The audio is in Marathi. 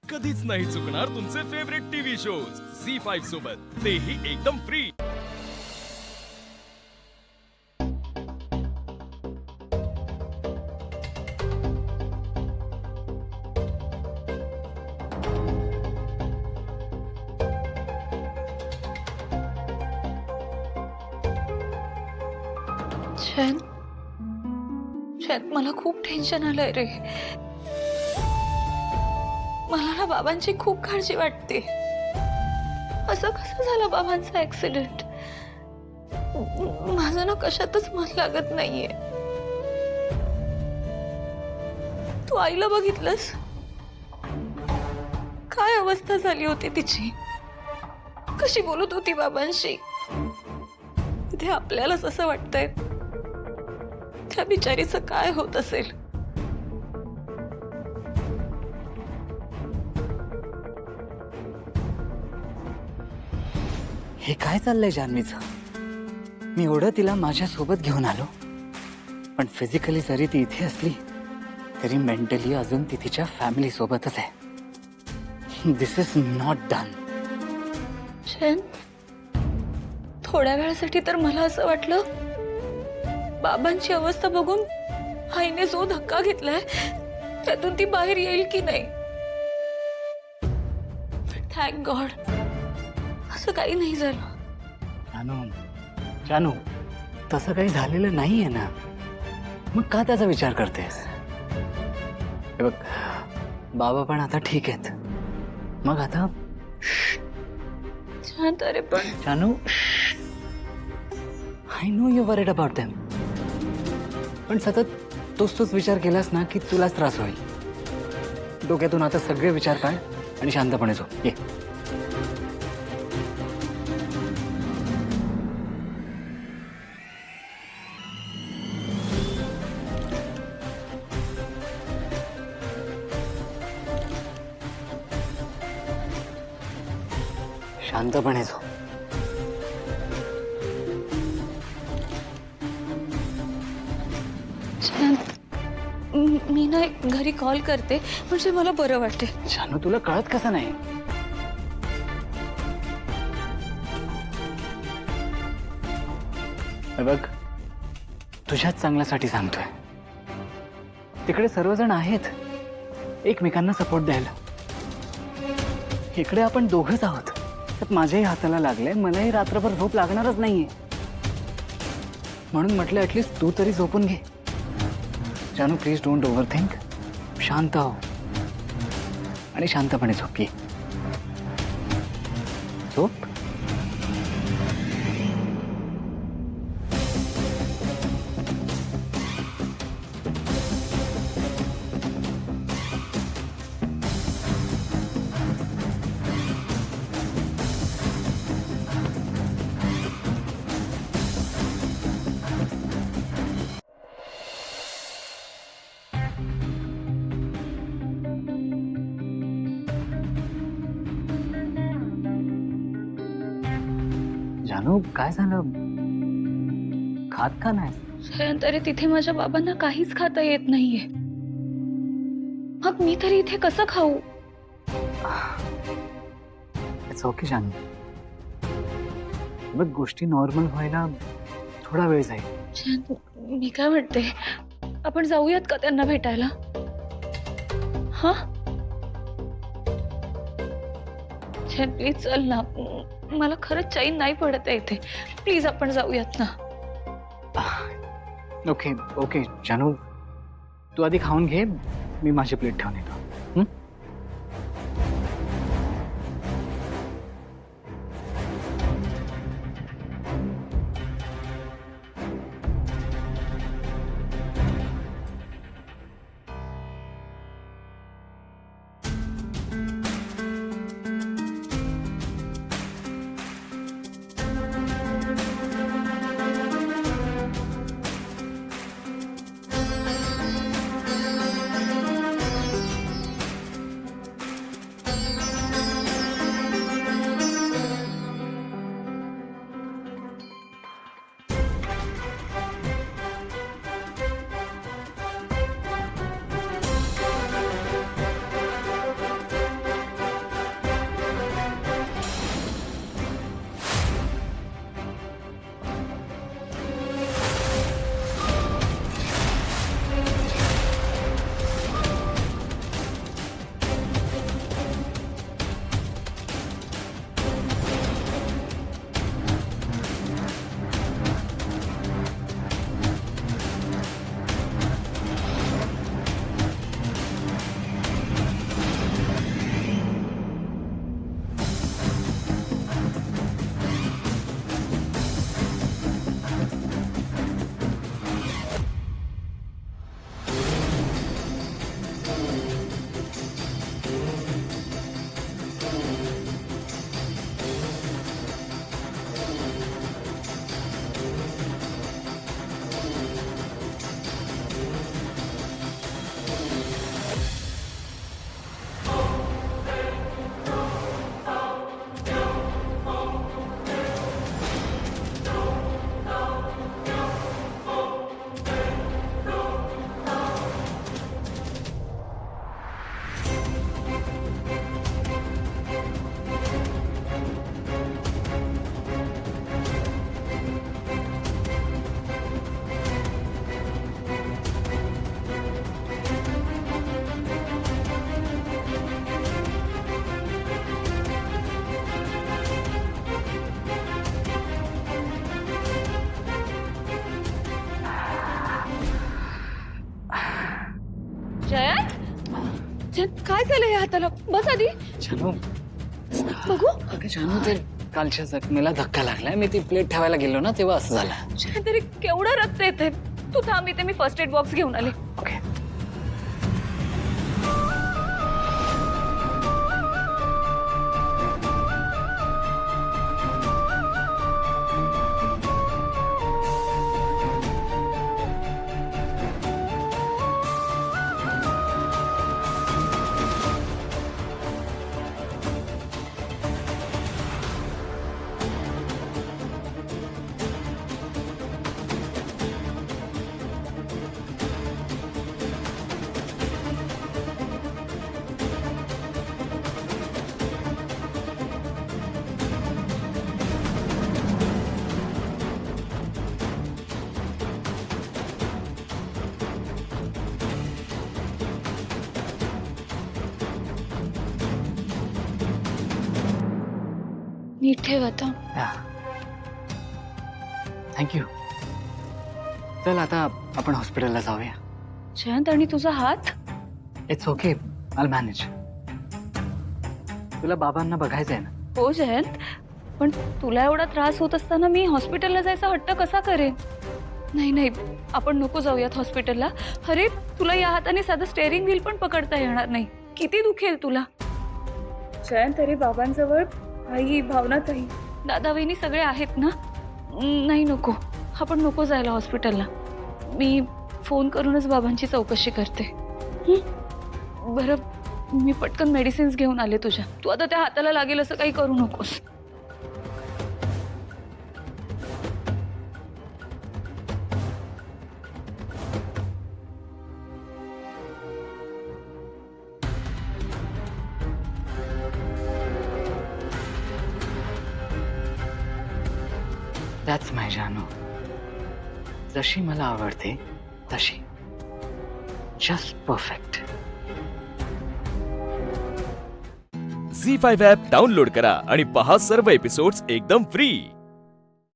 कधीच नाही चुकणार तुमचे फेवरेट टीव्ही शोज झी5 सोबत, तेही एकदम फ्री। चैन, चैन मला खूप टेन्शन आलंय रे। मला ना बाबांची खूप काळजी वाटते। असं कसं झालं बाबांचा ऍक्सिडेंट? माझं ना कशातच मन लागत नाहीये। तू आईला बघितलंस? काय अवस्था झाली होती तिची? कशी बोलत होती बाबांशी? इथे आपल्यालाच असं वाटतंय त्या बिचारीचं काय होत असेल। हे काय चाललंय जान्हवीचं? मी एवढं तिला माझ्या सोबत घेऊन आलो, पण फिजिकली जरी ती इथे असली तरी मेंटली अजून ती तिच्या फॅमिली सोबतच आहे। दिस इज नॉट डन। चैन, थोड्या वेळासाठी तर मला असं वाटलं बाबांची अवस्था बघून आईने जो धक्का घेतलाय त्यातून ती बाहेर येईल की नाही। थँक गॉड असं काही नाही झालं। जानू, तसं काही झालेलं नाहीये ना, मग का त्याचा विचार करतेस? हे बघ, बाबा पण आता ठीक आहेत। मग आता शांत रे। पण जानू, I know you worried about them, पण सतत तोच विचार केलास ना की तुलाच त्रास होईल। डोक्यातून आता सगळे विचार काढ आणि शांतपणे झोप। ये शांतपणे झोप। मी ना घरी कॉल करते म्हणजे मला बरं वाटेल। जानू, तुला कळत कसं नाही? बघ, तुझ्याच चांगल्यासाठी सांगतोय। तिकडे सर्वजण आहेत एकमेकांना सपोर्ट द्यायला, इकडे आपण दोघंच आहोत। त्यात माझ्याही हाताला लागले, मलाही रात्रभर झोप लागणारच नाहीये, म्हणून म्हटलं ऍटलीस्ट तू तरी झोपून घे। जानू, प्लीज डोंट ओव्हर थिंक। शांत हो आणि शांतपणे झोप। ये झोप। जानू, काय झालं? खात का नाही? तरी तिथे माझ्या बाबांना काहीच खाता येत नाहीये। मग मी तरी इथे कसं खाऊ? इट्स ओके जानू, बघ गोष्टी नॉर्मल व्हायला थोडा वेळ जाईल। मी काय म्हणते, आपण जाऊयात का त्यांना भेटायला? हा प्लीज चल ना, मला खरंच चैन नाही पडत आहे इथे। प्लीज आपण जाऊयात ना। ओके ओके जानू, तू आधी खाऊन घे, मी माझी प्लेट ठेवून येतो। झालं या हाताला? बस आधी जानू बघू. अगं जानू, ते कालच्या जखमेला धक्का लागलाय. मी ती प्लेट ठेवायला गेलो ना, तेव्हा असं झालं. छान, तरी केवढं रक्त येतंय. तू थांब इथे, मी फर्स्ट एड बॉक्स घेऊन आले. ओके. नीट ठेव आता. थँक्यू. चल आता आपण हॉस्पिटलला जाऊया. जयंत, आणि तुझा हात? It's okay, I manage. तुला बाबांना बघायचंय ना? हो जयंत, पण तुला एवढा त्रास होत असताना मी हॉस्पिटलला जायचा हट्ट कसा करेन? नाही नाही, आपण नको जाऊयात हॉस्पिटलला. अरे, तुला या हाताने साधं स्टेअरिंग व्हील पण पकडता येणार नाही. किती दुखेल तुला. जयंत, अरे बाबांजवळ आई, भावना ताई, दादा वहिनी सगळे आहेत ना? नाही नको, आपण नको जायला हॉस्पिटलला. मी फोन करूनच बाबांची चौकशी करते. बरं, मी पटकन मेडिसिन्स घेऊन आले तुझ्या. तू आता त्या हाताला लागेल असं काही करू नकोस. दॅट्स माय जानू. जशी मला आवडते तशी. Just perfect. Zee five app download करा आणि पहा सर्व एपिसोड्स एकदम फ्री.